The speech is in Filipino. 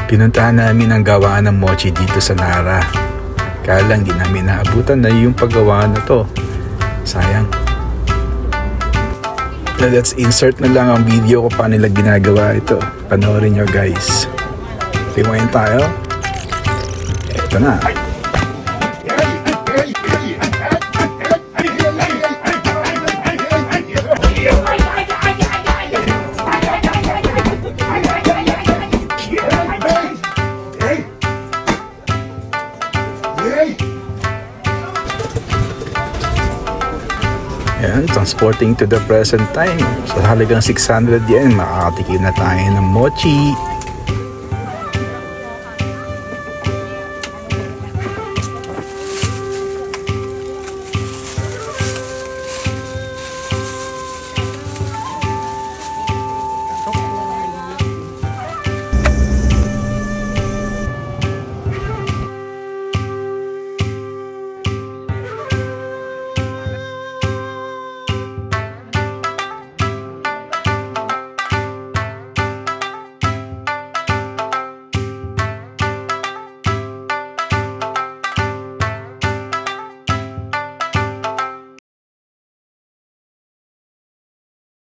Pinuntahan namin ang gawaan ng mochi dito sa Nara. Kaya lang di namin naabutan na yung paggawa na to. Sayang. Let's insert na lang ang video ko paano nila ginagawa ito. Panoorin nyo guys. Tingnan tayo. Ito na. Ayan, transporting to the present time. Sa halagang 600 yen, makakatikim na tayo ng mochi.